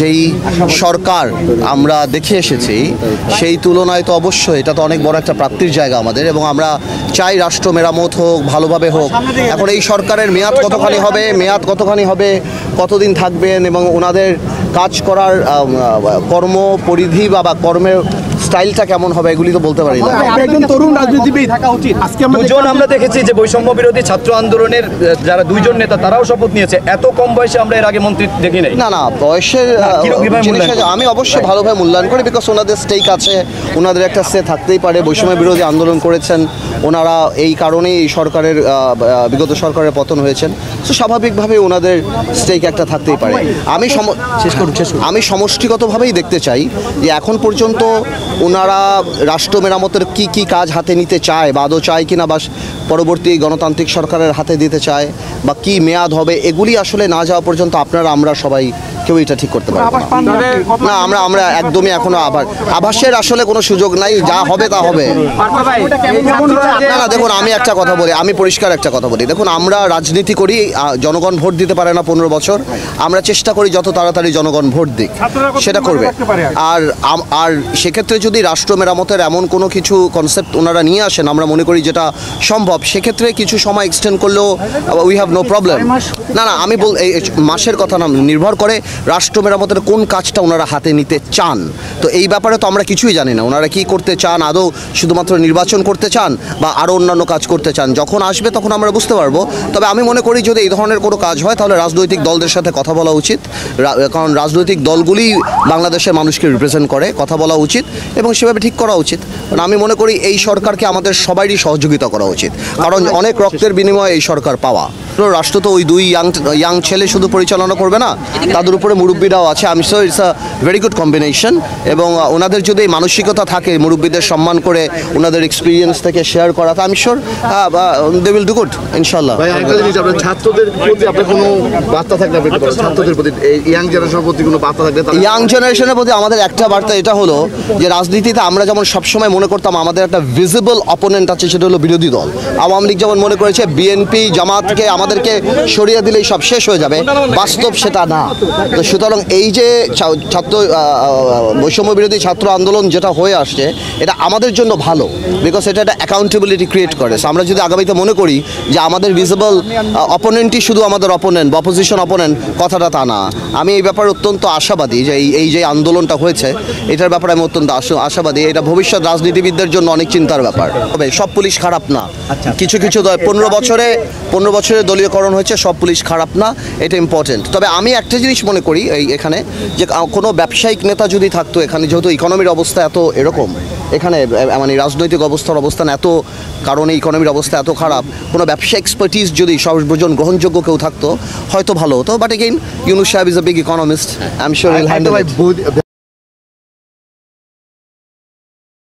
যেই সরকার আমরা দেখে এসেছি সেই তুলনায় তো অবশ্যই এটা তো অনেক বড় একটা প্রাপ্তির জায়গা আমাদের, এবং আমরা চাই রাষ্ট্র মেরামত হোক, ভালোভাবে হোক। এখন এই সরকারের মেয়াদ কতখানি হবে, কতদিন থাকবেন এবং ওনাদের কাজ করার কর্ম পরিধি বা কর্মের স্টাইলটা কেমন হবে এগুলি তো বলতে পারি না। একজন তরুণ রাজনীতিবিদ আজকে আমরা দেখেছি যে বৈষম্য বিরোধী ছাত্র আন্দোলনের যারা দুইজন নেতা তারাও শপথ নিয়েছে। এত কম বয়সে আমরা এর আগে মন্ত্রী দেখি নাই। না বয়সের আমি অবশ্যই ভালোভাবে মূল্যায়ন করি, বিকজ ওনাদের স্টেক আছে, ওনাদের একটা সে থাকতেই পারে। বৈষম্য বিরোধী আন্দোলন করেছেন ওনারা, এই কারণেই এই সরকারের বিগত সরকারের পতন হয়েছেন। তো স্বাভাবিকভাবে ওনাদের স্টেক একটা থাকতেই পারে। আমি সমষ্টিগতভাবেই দেখতে চাই যে এখন পর্যন্ত ওনারা রাষ্ট্র মেরামতের কি কাজ হাতে নিতে চায় বা আদৌ চায় কিনা, বা পরবর্তী গণতান্ত্রিক সরকারের হাতে দিতে চায়, বা কি মেয়াদ হবে, এগুলি আসলে না যাওয়া পর্যন্ত আমরা সবাই কেউ এটা ঠিক করতে পারবো না। আমরা একদমই এখনো আভাসের আসলে কোনো সুযোগ নাই, যা হবে তা হবে। না দেখুন, আমি একটা কথা বলি, আমি পরিষ্কার একটা কথা বলি। দেখুন, আমরা রাজনীতি করি, জনগণ ভোট দিতে পারে না 15 বছর। আমরা চেষ্টা করি যত তাড়াতাড়ি জনগণ ভোট দিক, সেটা করবে। আর সেক্ষেত্রে যদি রাষ্ট্র মেরামতের এমন কোনো কিছু কনসেপ্ট ওনারা নিয়ে আসেন, আমরা মনে করি যেটা সম্ভব, সেক্ষেত্রে কিছু সময় এক্সটেন্ড করলেও উই হ্যাভ নো প্রবলেম। না আমি এই মাসের কথা না, নির্ভর করে রাষ্ট্র মেরামতের কোন কাজটা ওনারা হাতে নিতে চান। তো এই ব্যাপারে তো আমরা কিছুই জানি না ওনারা কি করতে চান, আদৌ শুধুমাত্র নির্বাচন করতে চান বা আরও অন্যান্য কাজ করতে চান। যখন আসবে তখন আমরা বুঝতে পারবো। তবে আমি মনে করি যদি এই ধরনের কোনো কাজ হয় তাহলে রাজনৈতিক দলদের সাথে কথা বলা উচিত, কারণ রাজনৈতিক দলগুলি বাংলাদেশের মানুষকে রিপ্রেজেন্ট করে, কথা বলা উচিত এবং সেভাবে ঠিক করা উচিত। কারণ আমি মনে করি এই সরকারকে আমাদের সবারই সহযোগিতা করা উচিত, কারণ অনেক রক্তের বিনিময়ে এই সরকার পাওয়া। রাষ্ট্র তো ওই দুই ইয়াং ছেলে শুধু পরিচালনা করবে না, তাদের উপরে মুরব্বীরাও আছে। আমি so it's a very good combination, এবং ওনাদের যদি মানসিকতা থাকে মুরব্বীদের সম্মান করে ওনাদের এক্সপিরিয়েন্স থেকে শেয়ার করা, তো আমি sure they will do good ইনশাল্লাহ। ছাত্রদের প্রতি আপনার কোনো বার্তা থাকলে ছাত্রদের প্রতি, ইয়াং জেনারেশনের প্রতি কোনো বার্তা থাকলে? ইয়াং জেনারেশনের প্রতি আমাদের একটা বার্তা এটা হলো যে রাজনীতিতে আমরা যেমন সবসময় মনে করতাম আমাদের একটা ভিজিবল অপোনেন্ট আছে, সেটা হলো বিরোধী দল। আওয়ামী লীগ যেমন মনে করেছে বিএনপি জামাতকে আমাদেরকে সরিয়ে দিলেই সব শেষ হয়ে যাবে, বাস্তব সেটা না। তো সুতরাং এই যে বৈষম্য বিরোধী ছাত্র আন্দোলন যেটা হয়ে আসছে, এটা আমাদের জন্য ভালো, বিকজ এটা একটা অ্যাকাউন্টেবিলিটি ক্রিয়েট করে। আমরা যদি আগামীতে মনে করি যে আমাদের ভিজিবল অপোনেন্টই শুধু আমাদের অপোনেন্ট বা অপোজিশন অপোনেন্ট, কথাটা তা না। আমি এই ব্যাপারে অত্যন্ত আশাবাদী যে এই যে আন্দোলনটা হয়েছে এটার ব্যাপারে আমি অত্যন্ত আশাবাদী। এটা ভবিষ্যৎ রাজনীতিবিদদের জন্য অনেক চিন্তার ব্যাপার। তবে সব পুলিশ খারাপ না, কিছু 15 বছরে দলীয়করণ হয়েছে, সব পুলিশ খারাপ না, এটা ইম্পর্টেন্ট। তবে আমি একটা জিনিস মনে করি এখানে, যে কোনো ব্যবসায়িক নেতা যদি থাকতো এখানে, যেহেতু ইকোনমির অবস্থা এত এরকম, এখানে মানে রাজনৈতিক অবস্থান এত, কারণে ইকোনমির অবস্থা এত খারাপ, কোনো ব্যবসা এক্সপার্টিস যদি সর্বজন গ্রহণযোগ্য কেউ থাকতো হয়তো ভালো হতো। বাট এগেইন ইউনুস সাহেব is a big economist, I am sure will handle it.